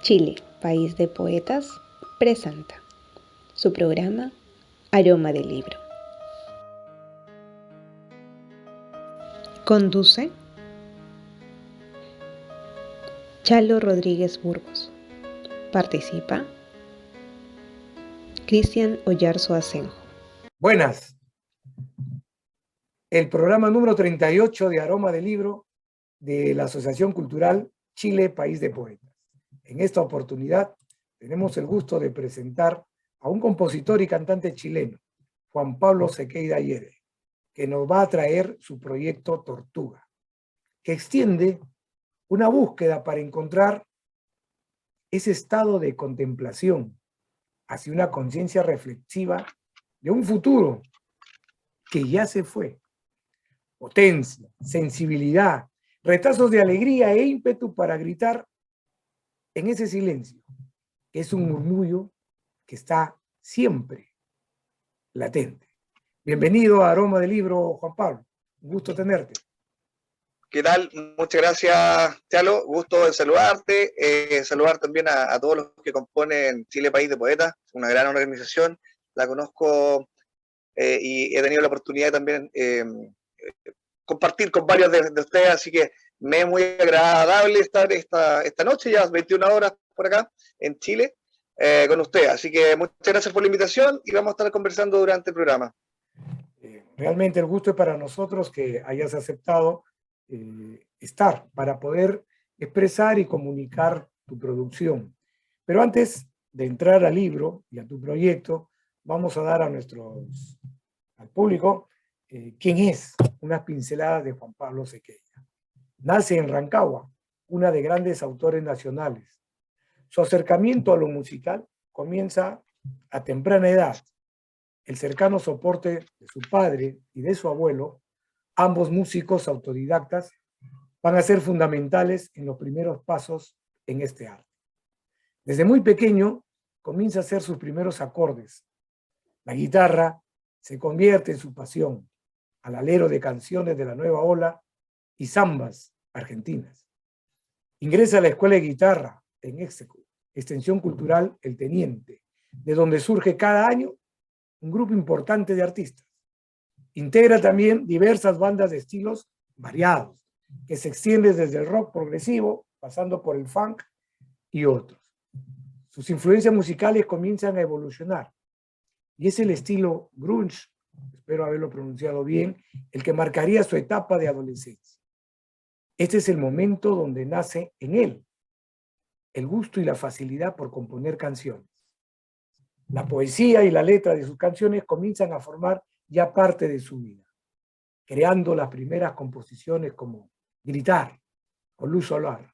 Chile, país de poetas, presenta su programa Aroma de Libro. Conduce Chalo Rodríguez Burgos. Participa Cristian Oyarzo Asenjo. Buenas. El programa número 38 de Aroma de Libro de la Asociación Cultural Chile, País de Poetas. En esta oportunidad tenemos el gusto de presentar a un compositor y cantante chileno, Juan Pablo Sequeira Ayede, que nos va a traer su proyecto Tortuga, que extiende una búsqueda para encontrar ese estado de contemplación hacia una conciencia reflexiva de un futuro que ya se fue. Potencia, sensibilidad, retazos de alegría e ímpetu para gritar en ese silencio, que es un murmullo que está siempre latente. Bienvenido a Aroma de Libro, Juan Pablo. Un gusto tenerte. ¿Qué tal? Muchas gracias, Chalo. Gusto de saludarte. Saludar también a todos los que componen Chile País de Poetas, una gran organización. La conozco y he tenido la oportunidad también compartir con varios de ustedes, así que me es muy agradable estar esta noche, ya 21 horas por acá en Chile, con ustedes. Así que muchas gracias por la invitación y vamos a estar conversando durante el programa. Realmente el gusto es para nosotros que hayas aceptado estar para poder expresar y comunicar tu producción. Pero antes de entrar al libro y a tu proyecto, vamos a dar al público quién es, unas pinceladas de Juan Pablo Sequeira. Nace en Rancagua, una de grandes autores nacionales. Su acercamiento a lo musical comienza a temprana edad. El cercano soporte de su padre y de su abuelo, ambos músicos autodidactas, van a ser fundamentales en los primeros pasos en este arte. Desde muy pequeño comienza a hacer sus primeros acordes. La guitarra se convierte en su pasión, al alero de canciones de la nueva ola y zambas argentinas. Ingresa a la Escuela de Guitarra en Execo, Extensión Cultural El Teniente, de donde surge cada año un grupo importante de artistas. Integra también diversas bandas de estilos variados, que se extienden desde el rock progresivo, pasando por el funk y otros. Sus influencias musicales comienzan a evolucionar, y es el estilo grunge, espero haberlo pronunciado bien, el que marcaría su etapa de adolescencia. Este es el momento donde nace en él el gusto y la facilidad por componer canciones. La poesía y la letra de sus canciones comienzan a formar ya parte de su vida, creando las primeras composiciones como Gritar o Luz Solar.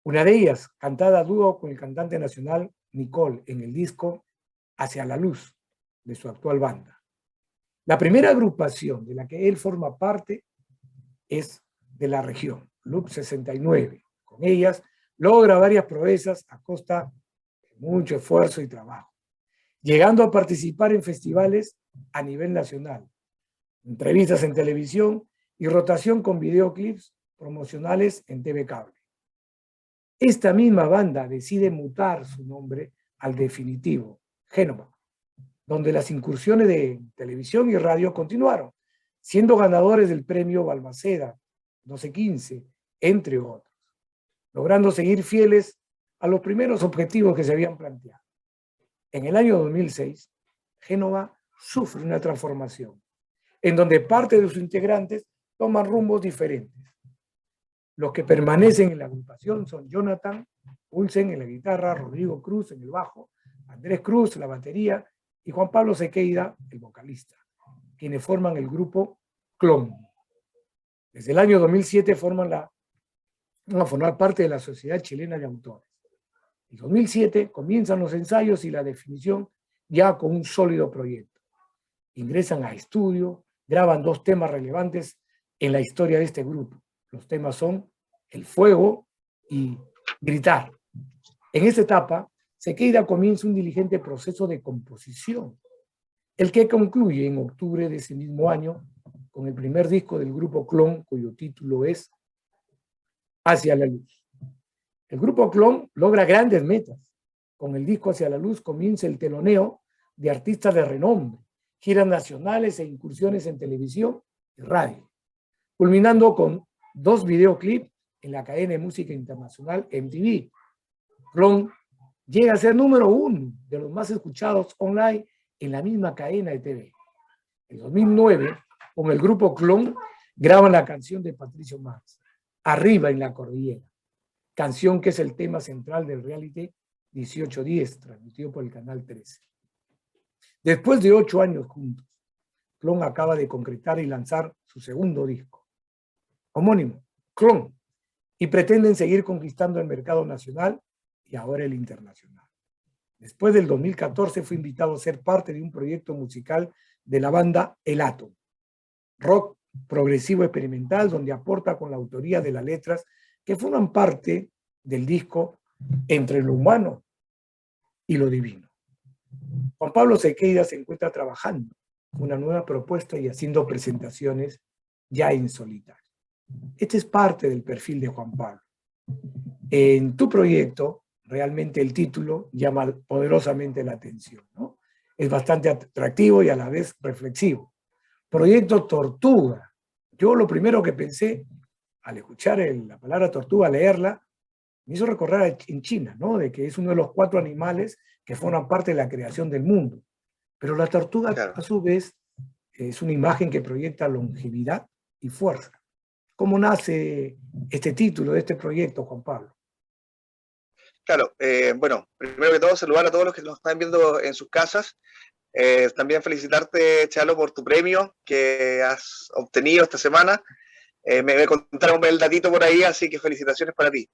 Una de ellas, cantada a dúo con el cantante nacional Nicole en el disco Hacia la Luz de su actual banda. La primera agrupación de la que él forma parte es de la región, Loop 69. Con ellas logra varias proezas a costa de mucho esfuerzo y trabajo, llegando a participar en festivales a nivel nacional, entrevistas en televisión y rotación con videoclips promocionales en TV Cable. Esta misma banda decide mutar su nombre al definitivo, Génova, donde las incursiones de televisión y radio continuaron, siendo ganadores del premio Balmaceda 1215, entre otros, logrando seguir fieles a los primeros objetivos que se habían planteado. En el año 2006, Génova sufre una transformación, en donde parte de sus integrantes toman rumbos diferentes. Los que permanecen en la agrupación son Jonathan Ulsen en la guitarra, Rodrigo Cruz en el bajo, Andrés Cruz en la batería y Juan Pablo Sequeira, el vocalista, quienes forman el grupo Clon. Desde el año 2007 van a formar parte de la Sociedad Chilena de Autores. En 2007 comienzan los ensayos y la definición ya con un sólido proyecto. Ingresan a estudio, graban 2 temas relevantes en la historia de este grupo. Los temas son El Fuego y Gritar. En esta etapa, Sequeira comienza un diligente proceso de composición, el que concluye en octubre de ese mismo año con el primer disco del grupo Clon, cuyo título es Hacia la Luz. El grupo Clon logra grandes metas. Con el disco Hacia la Luz comienza el teloneo de artistas de renombre, giras nacionales e incursiones en televisión y radio, culminando con 2 videoclips en la cadena de música internacional MTV. Clon llega a ser número 1 de los más escuchados online en la misma cadena de TV. En 2009, con el grupo Clon, graban la canción de Patricio Mars, Arriba en la Cordillera, canción que es el tema central del reality 1810, transmitido por el Canal 13. Después de 8 años juntos, Clon acaba de concretar y lanzar su segundo disco, homónimo, Clon, y pretenden seguir conquistando el mercado nacional y ahora el internacional. Después del 2014 fue invitado a ser parte de un proyecto musical de la banda El Átomo, rock progresivo experimental, donde aporta con la autoría de las letras que forman parte del disco Entre lo humano y lo divino. Juan Pablo Sequeira se encuentra trabajando una nueva propuesta y haciendo presentaciones ya en solitario. Este es parte del perfil de Juan Pablo. En tu proyecto, realmente el título llama poderosamente la atención, ¿no? Es bastante atractivo y a la vez reflexivo. Proyecto Tortuga. Yo lo primero que pensé, al escuchar la palabra tortuga, leerla, me hizo recordar en China, ¿no? De que es uno de los 4 animales que forman parte de la creación del mundo. Pero la tortuga, claro, a su vez, es una imagen que proyecta longevidad y fuerza. ¿Cómo nace este título de este proyecto, Juan Pablo? Claro, bueno, primero que todo saludar a todos los que nos están viendo en sus casas. También felicitarte, Chalo, por tu premio que has obtenido esta semana. Me contaron el datito por ahí, así que felicitaciones para ti.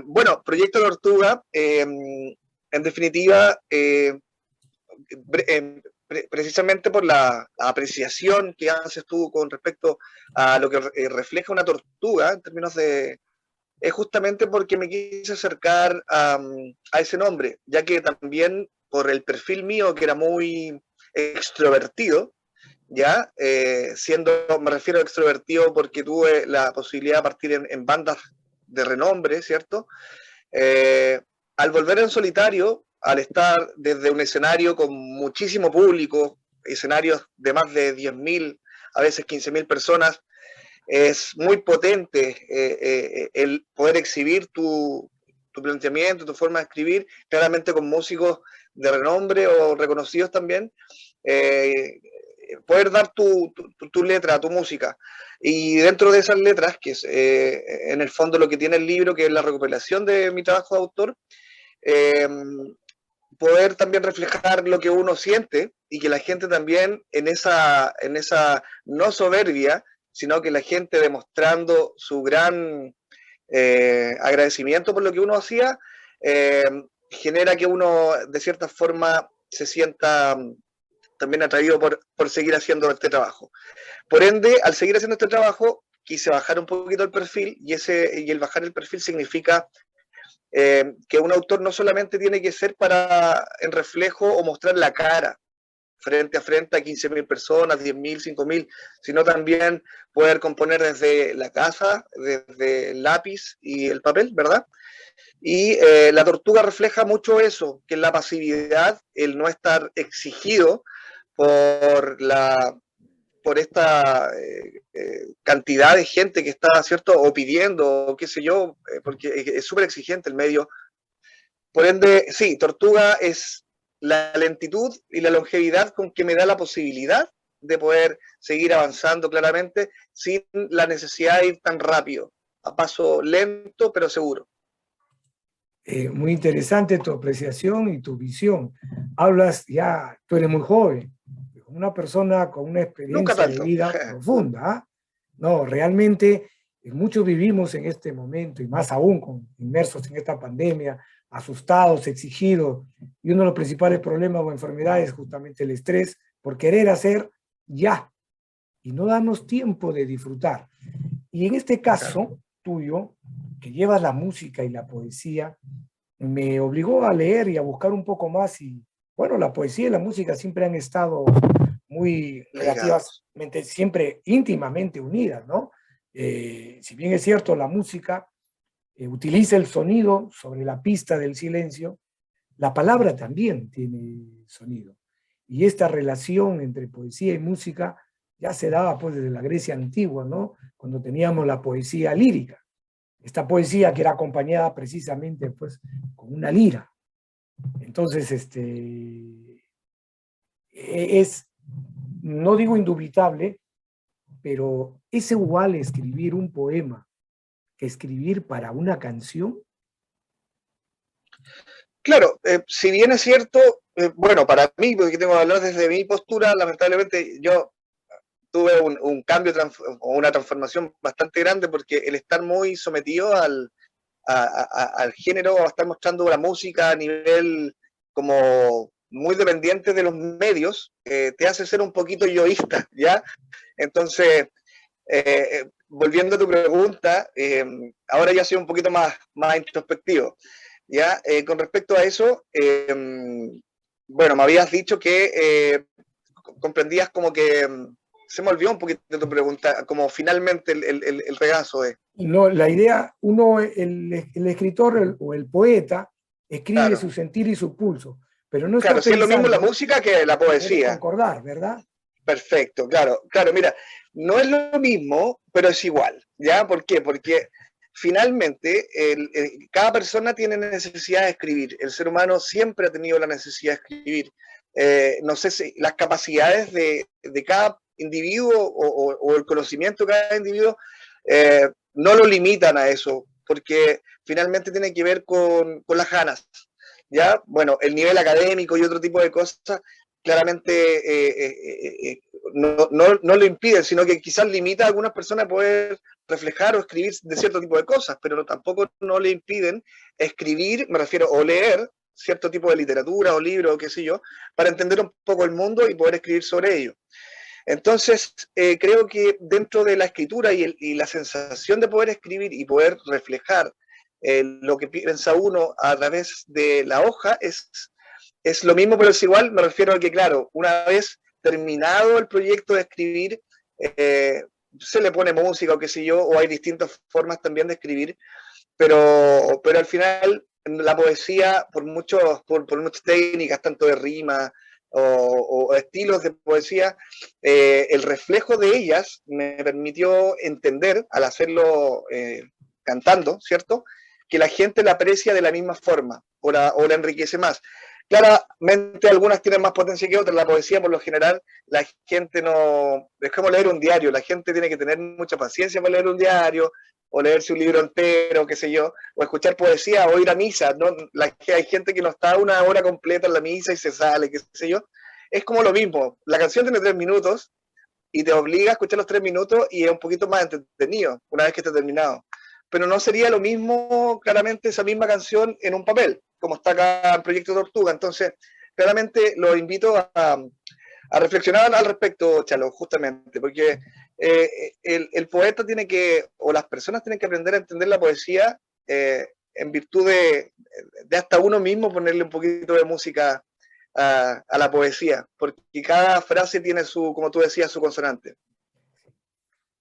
Bueno, Proyecto Tortuga, en definitiva, precisamente por la apreciación que haces tú con respecto a lo que refleja una tortuga en términos de... Es justamente porque me quise acercar a ese nombre, ya que también por el perfil mío, que era muy extrovertido, ya, me refiero a extrovertido porque tuve la posibilidad de partir en bandas de renombre, ¿cierto? Al volver en solitario, al estar desde un escenario con muchísimo público, escenarios de más de 10.000, a veces 15.000 personas, es muy potente el poder exhibir tu planteamiento, tu forma de escribir, claramente con músicos de renombre o reconocidos también, poder dar tu letra, tu música. Y dentro de esas letras, que es en el fondo lo que tiene el libro, que es la recopilación de mi trabajo de autor, poder también reflejar lo que uno siente y que la gente también en esa no soberbia, sino que la gente demostrando su gran agradecimiento por lo que uno hacía, genera que uno de cierta forma se sienta también atraído por seguir haciendo este trabajo. Por ende, al seguir haciendo este trabajo, quise bajar un poquito el perfil y el bajar el perfil significa que un autor no solamente tiene que ser en reflejo o mostrar la cara frente a 15.000 personas, 10.000, 5.000, sino también poder componer desde la casa, desde el lápiz y el papel, ¿verdad? Y la tortuga refleja mucho eso, que es la pasividad, el no estar exigido por esta cantidad de gente que está, ¿cierto? O pidiendo, o qué sé yo, porque es súper exigente el medio. Por ende, sí, Tortuga es la lentitud y la longevidad con que me da la posibilidad de poder seguir avanzando claramente sin la necesidad de ir tan rápido, a paso lento pero seguro. Muy interesante tu apreciación y tu visión. Hablas ya, tú eres muy joven, una persona con una experiencia de vida profunda. ¿Eh? No, realmente muchos vivimos en este momento y más aún inmersos en esta pandemia, asustados, exigidos, y uno de los principales problemas o enfermedades es justamente el estrés por querer hacer ya y no darnos tiempo de disfrutar. Y en este caso tuyo, que llevas la música y la poesía, me obligó a leer y a buscar un poco más y bueno, la poesía y la música siempre han estado muy relativamente, siempre íntimamente unidas, ¿no? Si bien es cierto, la música utiliza el sonido sobre la pista del silencio, la palabra también tiene sonido. Y esta relación entre poesía y música ya se daba pues desde la Grecia antigua, ¿no? Cuando teníamos la poesía lírica. Esta poesía que era acompañada precisamente pues con una lira. Entonces, es, no digo indubitable, pero es igual escribir un poema que escribir para una canción. Claro, si bien es cierto, bueno, para mí, porque tengo que hablar desde mi postura, lamentablemente yo tuve un cambio o una transformación bastante grande porque el estar muy sometido al género, a estar mostrando la música a nivel como muy dependiente de los medios, te hace ser un poquito yoísta, ¿ya? Entonces, volviendo a tu pregunta, ahora ya soy un poquito más introspectivo. ¿Ya? Con respecto a eso, bueno, me habías dicho que comprendías como que, se me olvidó un poquito de tu pregunta, como finalmente el regazo de... No, la idea, el escritor o el poeta escribe Claro, su sentir y su pulso, pero no está claro, sí es lo mismo la pensando, música que la debe poesía. concordar, ¿verdad? Perfecto, claro, claro, mira, no es lo mismo, pero es igual, ¿ya? ¿Por qué? Porque finalmente cada persona tiene necesidad de escribir, el ser humano siempre ha tenido la necesidad de escribir. No sé si las capacidades de cada individuo o el conocimiento de cada individuo no lo limitan a eso, porque finalmente tiene que ver con las ganas, ¿ya? Bueno, el nivel académico y otro tipo de cosas claramente no lo impiden, sino que quizás limita a algunas personas a poder reflejar o escribir de cierto tipo de cosas, pero tampoco no le impiden escribir, me refiero, o leer cierto tipo de literatura o libro o qué sé yo, para entender un poco el mundo y poder escribir sobre ello. Entonces, creo que dentro de la escritura y la sensación de poder escribir y poder reflejar lo que piensa uno a través de la hoja es lo mismo, pero es igual. Me refiero a que, claro, una vez terminado el proyecto de escribir, se le pone música o qué sé yo, o hay distintas formas también de escribir, pero al final la poesía, por muchas técnicas, tanto de rima o estilos de poesía, el reflejo de ellas me permitió entender, al hacerlo cantando, ¿cierto?, que la gente la aprecia de la misma forma o la enriquece más. Claramente algunas tienen más potencia que otras. La poesía, por lo general, la gente no... Es como leer un diario. La gente tiene que tener mucha paciencia para leer un diario, o leerse un libro entero, qué sé yo, o escuchar poesía, o ir a misa, ¿no? Hay gente que no está una hora completa en la misa y se sale, qué sé yo. Es como lo mismo. La canción tiene 3 minutos y te obliga a escuchar los 3 minutos y es un poquito más entretenido una vez que esté terminado. Pero no sería lo mismo, claramente, esa misma canción en un papel, como está acá en Proyecto Tortuga. Entonces, claramente los invito a reflexionar al respecto, Chalo, justamente, porque el poeta tiene que, o las personas tienen que aprender a entender la poesía en virtud de hasta uno mismo ponerle un poquito de música a la poesía, porque cada frase tiene su, como tú decías, su consonante.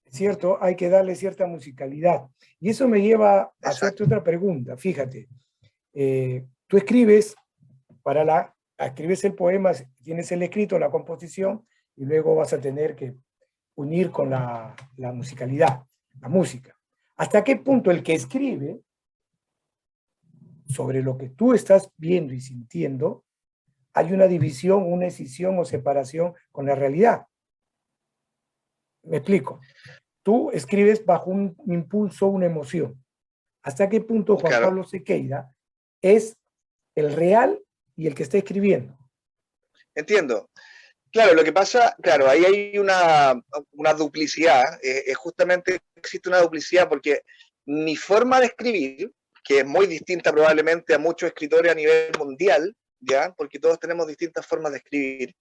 Es cierto, hay que darle cierta musicalidad. Y eso me lleva a hacerte Exacto. otra pregunta. Fíjate, tú escribes escribes el poema, tienes el escrito, la composición, y luego vas a tener que unir con la musicalidad, la música. ¿Hasta qué punto el que escribe sobre lo que tú estás viendo y sintiendo, hay una división, una escisión o separación con la realidad? Me explico. Tú escribes bajo un impulso, una emoción. ¿Hasta qué punto Juan Claro. Pablo Sequeira es el real y el que está escribiendo? Entiendo. Claro, lo que pasa, claro, ahí hay una duplicidad, justamente existe una duplicidad porque mi forma de escribir, que es muy distinta probablemente a muchos escritores a nivel mundial, ¿ya? Porque todos tenemos distintas formas de escribir,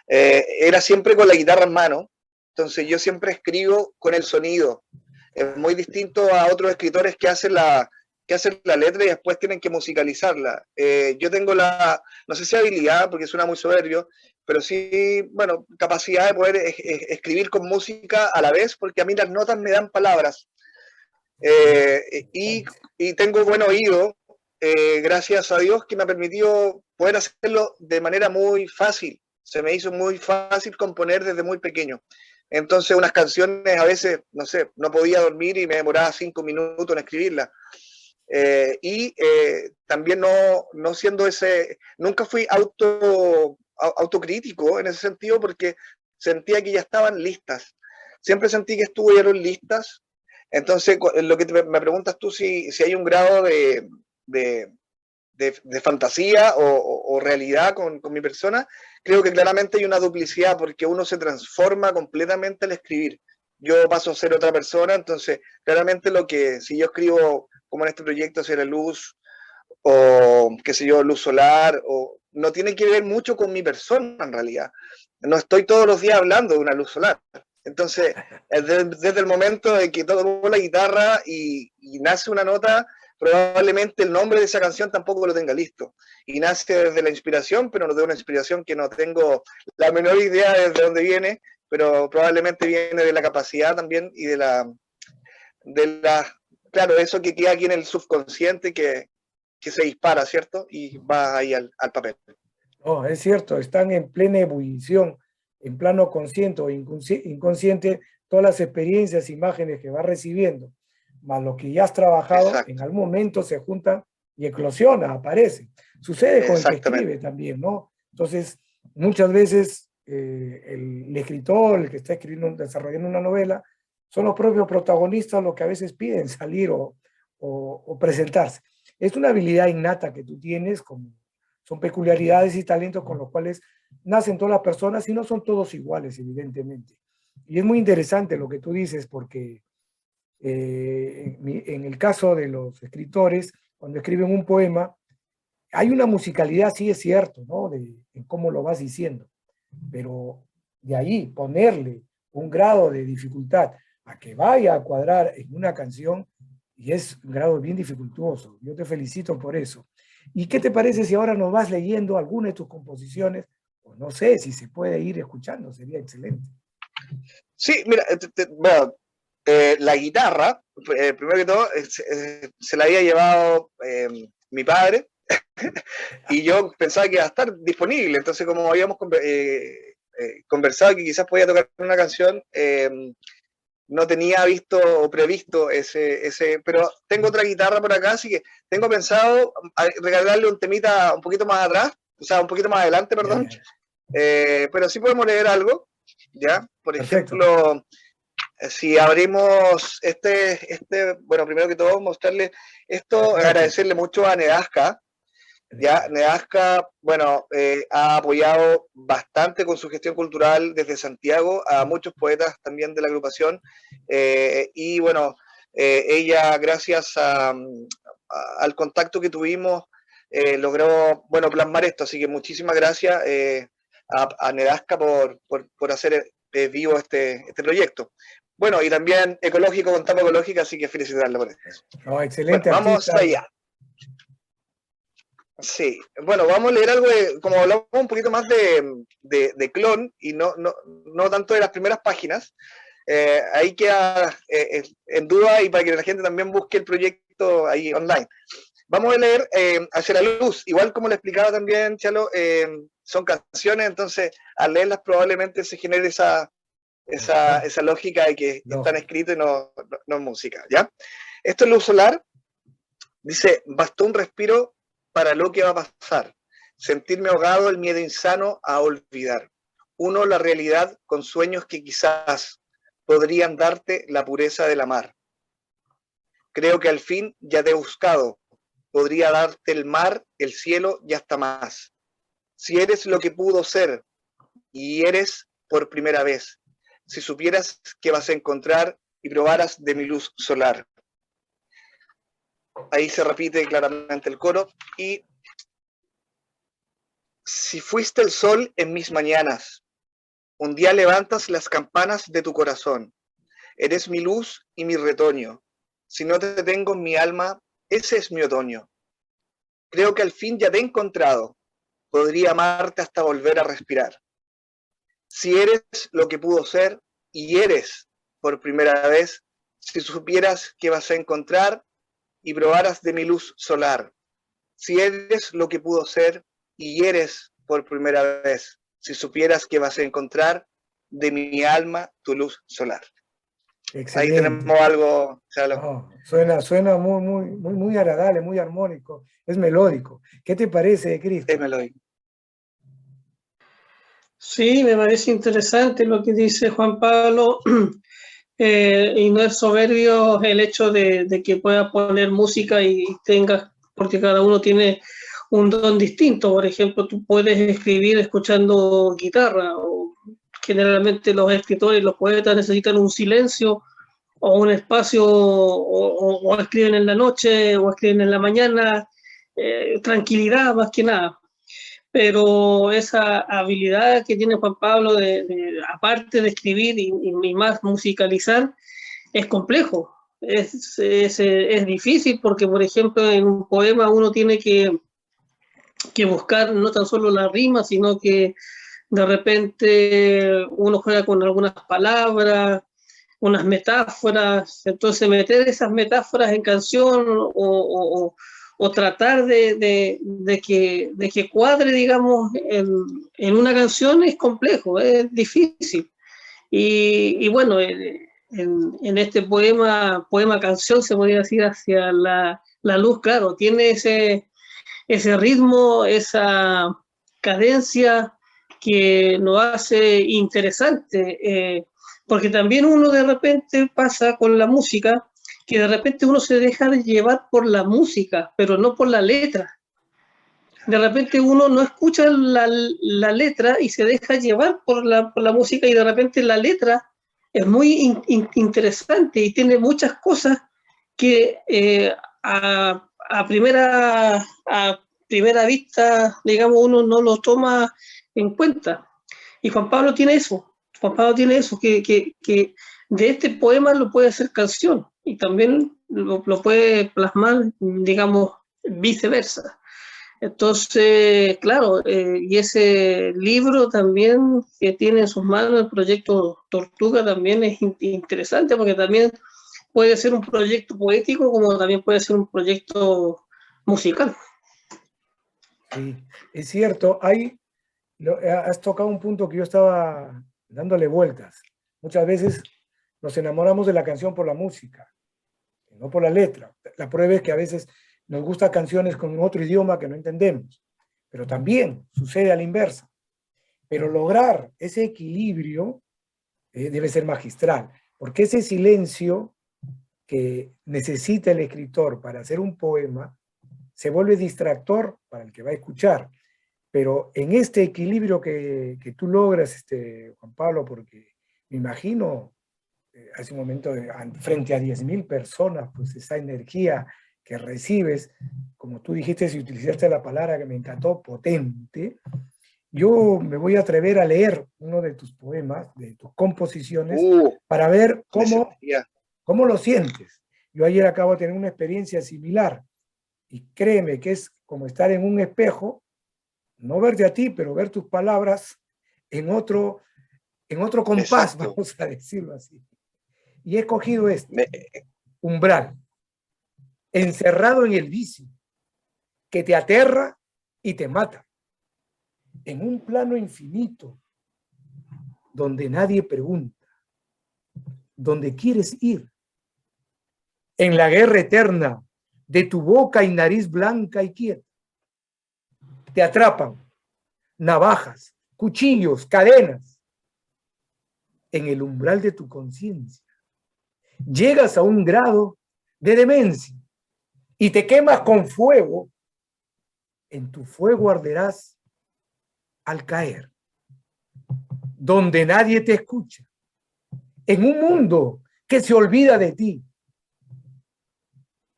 era siempre con la guitarra en mano, entonces yo siempre escribo con el sonido, es muy distinto a otros escritores que hacen la letra y después tienen que musicalizarla. Yo tengo no sé si habilidad, porque suena muy soberbio, pero sí, bueno, capacidad de poder escribir con música a la vez, porque a mí las notas me dan palabras. Y tengo buen oído, gracias a Dios, que me ha permitido poder hacerlo de manera muy fácil. Se me hizo muy fácil componer desde muy pequeño. Entonces unas canciones a veces, no sé, no podía dormir y me demoraba 5 minutos en escribirlas. También no siendo nunca fui autocrítico en ese sentido porque sentía que ya estaban listas. Siempre sentí que estuvieron listas. Entonces, lo que me preguntas tú, si hay un grado de fantasía o realidad con mi persona, creo que claramente hay una duplicidad porque uno se transforma completamente al escribir. Yo paso a ser otra persona, entonces claramente si yo escribo como en este proyecto hacia la luz o qué sé yo, luz solar, o no tiene que ver mucho con mi persona en realidad. No estoy todos los días hablando de una luz solar. Entonces, desde el momento de que toco la guitarra y nace una nota, probablemente el nombre de esa canción tampoco lo tenga listo. Y nace desde la inspiración, pero no de una inspiración que no tengo la menor idea de dónde viene, pero probablemente viene de la capacidad también y claro, eso que queda aquí en el subconsciente que se dispara, ¿cierto? Y va ahí al papel. No, es cierto, están en plena ebullición, en plano consciente o inconsciente, todas las experiencias, imágenes que vas recibiendo, más lo que ya has trabajado, Exacto. en algún momento se juntan y eclosiona, aparece. Sucede con el que escribe también, ¿no? Entonces, muchas veces el escritor, el que está escribiendo, desarrollando una novela, son los propios protagonistas los que a veces piden salir o presentarse. Es una habilidad innata que tú tienes, son peculiaridades y talentos con los cuales nacen todas las personas y no son todos iguales, evidentemente. Y es muy interesante lo que tú dices porque en el caso de los escritores, cuando escriben un poema, hay una musicalidad, sí es cierto, ¿no? En cómo lo vas diciendo, pero de ahí ponerle un grado de dificultad a que vaya a cuadrar en una canción, y es un grado bien dificultuoso. Yo te felicito por eso. ¿Y qué te parece si ahora nos vas leyendo alguna de tus composiciones? O no sé si se puede ir escuchando, sería excelente. Sí, mira, bueno, la guitarra, primero que todo, se la había llevado mi padre y yo pensaba que iba a estar disponible. Entonces, como habíamos conversado que quizás podía tocar una canción, no tenía visto o previsto pero tengo otra guitarra por acá, así que tengo pensado regalarle un temita un poquito más atrás, o sea, un poquito más adelante, perdón. Pero sí podemos leer algo, ¿ya? Por Perfecto. ejemplo, si abrimos bueno, primero que todo mostrarle esto, agradecerle mucho a Nedasca. Ya, Nedasca, bueno, ha apoyado bastante con su gestión cultural desde Santiago a muchos poetas también de la agrupación. Y bueno, ella, gracias al contacto que tuvimos, logró, bueno, plasmar esto. Así que muchísimas gracias a Nedasca por hacer vivo este proyecto. Bueno, y también ecológico con tapa ecológica, así que felicitarle por eso. No, excelente. Bueno, vamos allá. Sí, bueno, vamos a leer algo como hablamos un poquito más de clon y no tanto de las primeras páginas. Ahí queda en duda y para que la gente también busque el proyecto ahí online. Vamos a leer Hacia la Luz. Igual como le explicaba también, Chalo, son canciones, entonces al leerlas probablemente se genere esa lógica de que están escritas y no es música, ¿ya? Esto es Luz Solar. Dice, bastó un respiro para lo que va a pasar. Sentirme ahogado, el miedo insano a olvidar. Uno, la realidad con sueños que quizás podrían darte la pureza de la mar. Creo que al fin ya te he buscado. Podría darte el mar, el cielo y hasta más. Si eres lo que pudo ser y eres por primera vez. Si supieras que vas a encontrar y probaras de mi luz solar. Ahí se repite claramente el coro. Y si fuiste el sol en mis mañanas, un día levantas las campanas de tu corazón. Eres mi luz y mi retoño. Si no te tengo en mi alma, ese es mi otoño. Creo que al fin ya te he encontrado. Podría amarte hasta volver a respirar. Si eres lo que pudo ser y eres por primera vez, si supieras que vas a encontrar y probaras de mi luz solar, si eres lo que pudo ser y eres por primera vez, si supieras que vas a encontrar de mi alma tu luz solar. Ahí Excelente. tenemos algo, Chalo. Oh, suena muy agradable, muy armónico, es melódico. ¿Qué te parece, Cristo? Melódico. Sí, me parece interesante lo que dice Juan Pablo, y no es soberbio el hecho de que pueda poner música y tenga, porque cada uno tiene un don distinto. Por ejemplo, tú puedes escribir escuchando guitarra, o generalmente los escritores, los poetas necesitan un silencio o un espacio, o escriben en la noche o escriben en la mañana, tranquilidad más que nada. Pero esa habilidad que tiene Juan Pablo aparte de escribir y más musicalizar, es complejo, es difícil porque, por ejemplo, en un poema uno tiene que buscar no tan solo la rima, sino que de repente uno juega con algunas palabras, unas metáforas, entonces meter esas metáforas en canción o tratar de que cuadre, digamos, en una canción es complejo, es difícil. Y bueno, en este poema canción, se podría decir, hacia la luz, claro, tiene ese ritmo, esa cadencia que lo hace interesante, porque también uno de repente pasa con la música, que de repente uno se deja de llevar por la música, pero no por la letra. De repente uno no escucha la letra y se deja llevar por la música, y de repente la letra es muy interesante y tiene muchas cosas que a primera vista, digamos, uno no lo toma en cuenta. Y Juan Pablo tiene eso. Juan Pablo tiene eso, que de este poema lo puede hacer canción y también lo puede plasmar, digamos, viceversa. Entonces, claro, y ese libro también que tiene en sus manos, el proyecto Tortuga, también es interesante porque también puede ser un proyecto poético como también puede ser un proyecto musical. Sí, es cierto, has tocado un punto que yo estaba dándole vueltas. Muchas veces nos enamoramos de la canción por la música, no por la letra. La prueba es que a veces nos gustan canciones con otro idioma que no entendemos, pero también sucede a la inversa. Pero lograr ese equilibrio debe ser magistral, porque ese silencio que necesita el escritor para hacer un poema se vuelve distractor para el que va a escuchar. Pero en este equilibrio que tú logras, Juan Pablo, porque me imagino hace un momento frente a 10.000 personas, pues esa energía que recibes, como tú dijiste, si utilizaste la palabra que me encantó, potente, yo me voy a atrever a leer uno de tus poemas, de tus composiciones, para ver cómo lo sientes. Yo ayer acabo de tener una experiencia similar y créeme que es como estar en un espejo, no verte a ti, pero ver tus palabras en otro compás, exacto, vamos a decirlo así. Y he escogido umbral, encerrado en el vicio, que te aterra y te mata, en un plano infinito, donde nadie pregunta, donde quieres ir, en la guerra eterna de tu boca y nariz blanca y quieta. Te atrapan navajas, cuchillos, cadenas, en el umbral de tu conciencia. Llegas a un grado de demencia y te quemas con fuego. En tu fuego arderás al caer, donde nadie te escucha, en un mundo que se olvida de ti.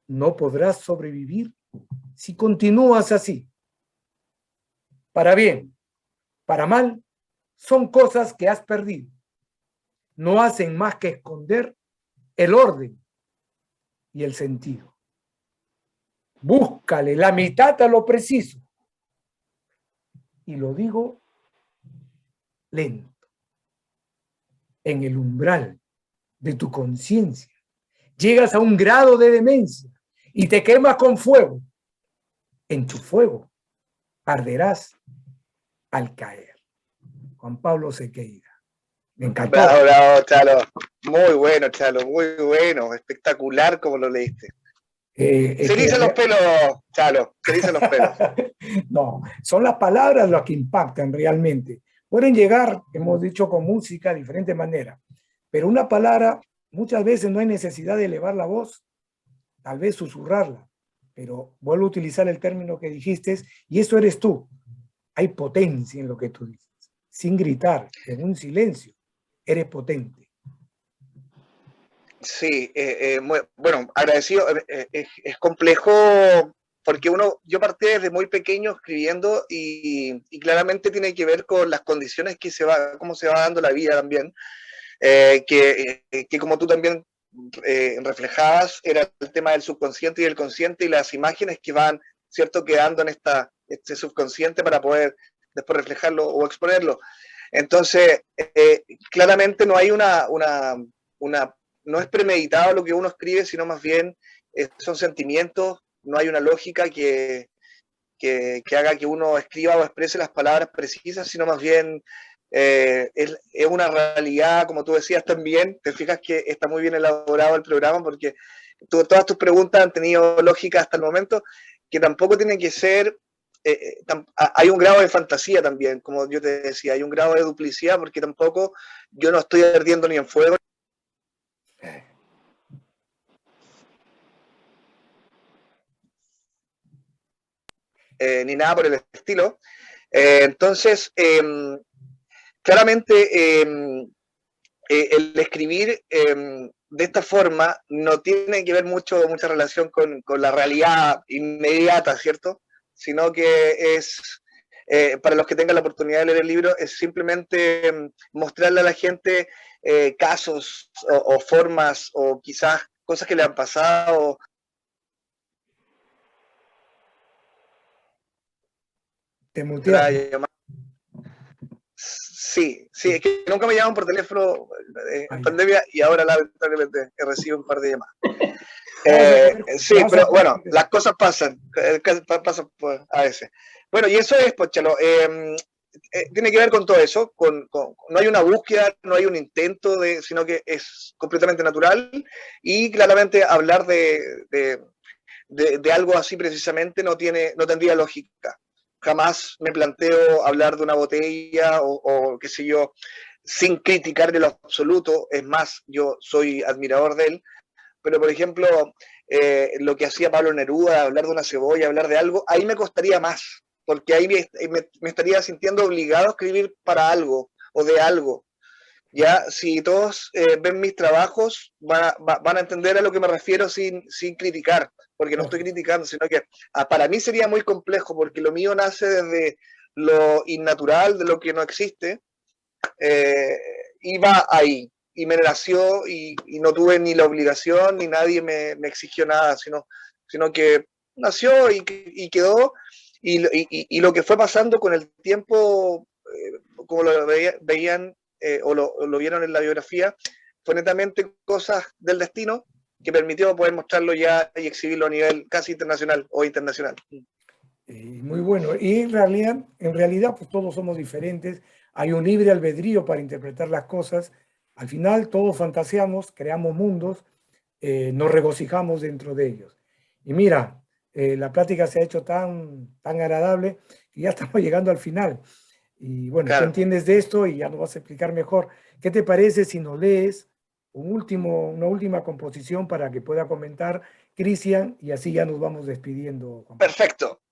No podrás sobrevivir si continúas así. Para bien, para mal, son cosas que has perdido. No hacen más que esconder el orden y el sentido. Búscale la mitad a lo preciso. Y lo digo lento. En el umbral de tu conciencia, llegas a un grado de demencia y te quemas con fuego, en tu fuego arderás al caer. Juan Pablo Sequeira. Me encantó. Bravo, bravo, Chalo. Muy bueno, Chalo, muy bueno. Espectacular como lo leíste. Se erizan los pelos, Chalo, se erizan los pelos. No, son las palabras las que impactan realmente. Pueden llegar, hemos dicho, con música de diferente manera, pero una palabra muchas veces no hay necesidad de elevar la voz, tal vez susurrarla, pero vuelvo a utilizar el término que dijiste, y eso eres tú. Hay potencia en lo que tú dices, sin gritar, en un silencio, eres potente. Sí, bueno, agradecido. Es complejo porque yo partí desde muy pequeño escribiendo y claramente tiene que ver con las condiciones cómo se va dando la vida también, que como tú también reflejabas, era el tema del subconsciente y del consciente y las imágenes que van, ¿cierto?, quedando en este subconsciente para poder después reflejarlo o exponerlo. Entonces, claramente no hay no es premeditado lo que uno escribe, sino más bien son sentimientos, no hay una lógica que haga que uno escriba o exprese las palabras precisas, sino más bien es una realidad, como tú decías también, te fijas que está muy bien elaborado el programa porque todas tus preguntas han tenido lógica hasta el momento, que tampoco tiene que ser, hay un grado de fantasía también, como yo te decía, hay un grado de duplicidad porque tampoco yo no estoy ardiendo ni en fuego, ni nada por el estilo. Entonces, claramente el escribir de esta forma no tiene que ver mucha relación con la realidad inmediata, ¿cierto? Sino que es, para los que tengan la oportunidad de leer el libro, es simplemente mostrarle a la gente casos o formas o quizás cosas que le han pasado. Te muteaste. Sí, es que nunca me llaman por teléfono en pandemia y ahora lamentablemente recibo un par de llamadas. Sí, pero bueno, las cosas pasan a veces. Bueno, y eso es, pues, Chalo, tiene que ver con todo eso, no hay una búsqueda, no hay un intento, sino que es completamente natural y claramente hablar de algo así precisamente no tendría lógica. Jamás me planteo hablar de una botella o qué sé yo, sin criticar de lo absoluto. Es más, yo soy admirador de él. Pero, por ejemplo, lo que hacía Pablo Neruda, hablar de una cebolla, hablar de algo, ahí me costaría más, porque ahí me estaría sintiendo obligado a escribir para algo o de algo. Ya, si todos ven mis trabajos, van a entender a lo que me refiero sin criticar, porque no estoy criticando, sino que para mí sería muy complejo, porque lo mío nace desde lo innatural, de lo que no existe, y va ahí, y me nació, y no tuve ni la obligación, ni nadie me exigió nada, sino que nació y quedó, y lo que fue pasando con el tiempo, como lo veían o lo vieron en la biografía, fue netamente cosas del destino que permitió poder mostrarlo ya y exhibirlo a nivel casi internacional o internacional. Muy bueno. Y en realidad, pues todos somos diferentes. Hay un libre albedrío para interpretar las cosas. Al final todos fantaseamos, creamos mundos, nos regocijamos dentro de ellos. Y mira, la plática se ha hecho tan agradable que ya estamos llegando al final. Y bueno, claro, tú entiendes de esto y ya nos vas a explicar mejor. ¿Qué te parece si nos lees una última composición para que pueda comentar Cristian y así ya nos vamos despidiendo? Perfecto.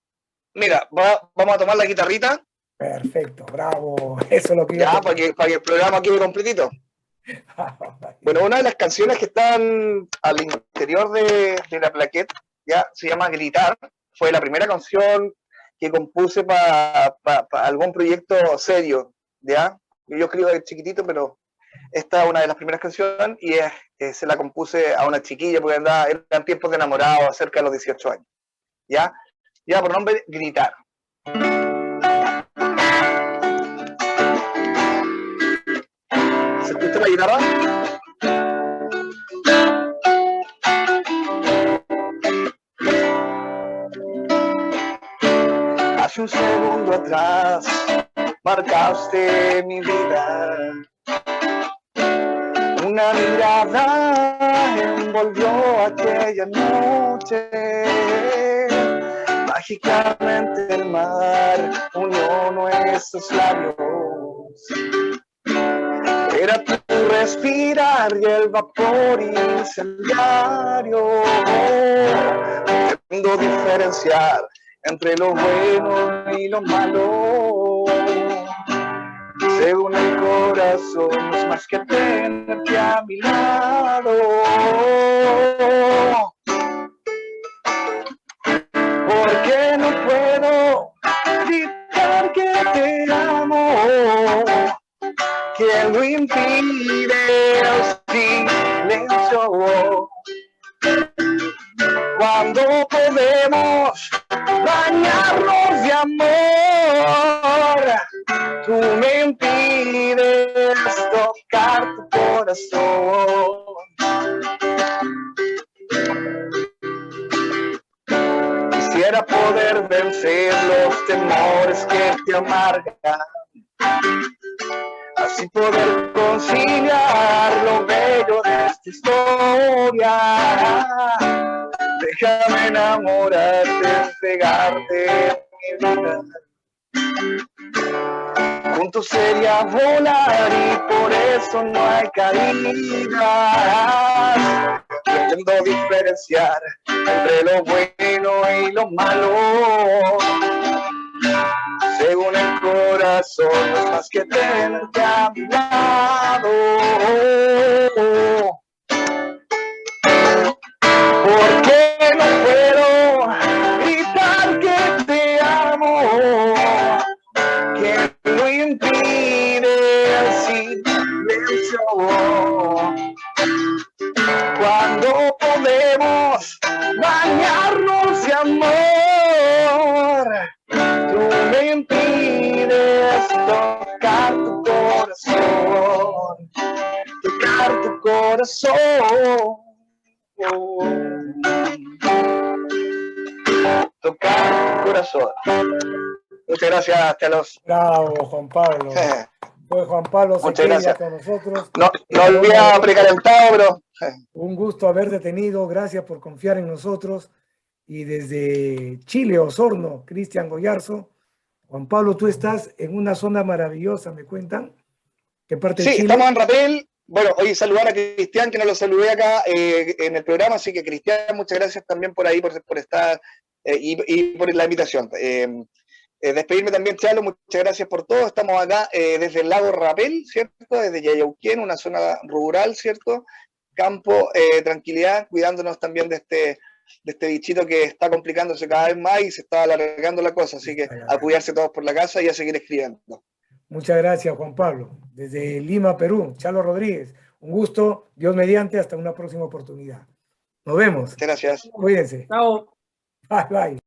Mira, vamos a tomar la guitarrita. Perfecto, bravo. Eso es lo que ya, para que el programa quede completito. Bueno, una de las canciones que están al interior de la plaqueta ya se llama Gritar. Fue la primera canción que compuse para algún proyecto serio, ¿ya? Yo escribo de chiquitito, pero esta es una de las primeras canciones y se la compuse a una chiquilla porque eran tiempos de enamorado, cerca de los 18 años, ¿ya? Ya por nombre Gritar. ¿Se escucha la guitarra? Hace un segundo atrás marcaste mi vida. Una mirada envolvió aquella noche. Mágicamente el mar unió nuestros labios. Era tu respirar y el vapor incendiario. Pudiendo diferenciar entre lo bueno y lo malo. Según el corazón, no es más que tenerte a mi lado. Porque no puedo gritar que te amo. ¿Quién lo impide? El silencio. Cuando podemos bañarnos de amor, tú me impides tocar tu corazón. Quisiera poder vencer los temores que te amargan, así poder conciliar lo bello de esta historia. Déjame enamorarte, entregarte mi vida. Juntos sería volar y por eso no hay caídas. Pretendo diferenciar entre lo bueno y lo malo. Según el corazón, no es más que tenerte a mi lado. Porque no puedo gritar que te amo. ¿Quién lo impide? El silencio. Cuando podemos bañarnos de amor, tú me impides tocar tu corazón, tocar tu corazón. Tocar tu corazón. Muchas gracias, Telos. Bravo, Juan Pablo. Pues Juan Pablo Muchas Sequeira gracias. con nosotros. No había precalentado, pero Un gusto haberte tenido, gracias por confiar en nosotros. Y desde Chile, Osorno, Cristian Goyarzo. Juan Pablo, tú estás en una zona maravillosa, me cuentan. ¿Qué parte de sí, Chile? estamos en Rapel. Bueno, hoy saludar a Cristian, que no lo saludé acá en el programa, así que Cristian, muchas gracias también por ahí, por estar y por la invitación. Despedirme también, Chalo, muchas gracias por todo. Estamos acá desde el lago Rapel, ¿cierto? Desde Yayauquén, una zona rural, ¿cierto? Campo, tranquilidad, cuidándonos también de este bichito que está complicándose cada vez más y se está alargando la cosa. Así que a cuidarse todos por la casa y a seguir escribiendo. Muchas gracias, Juan Pablo. Desde Lima, Perú, Chalo Rodríguez. Un gusto, Dios mediante, hasta una próxima oportunidad. Nos vemos. Muchas gracias. Cuídense. Chao. Bye, bye.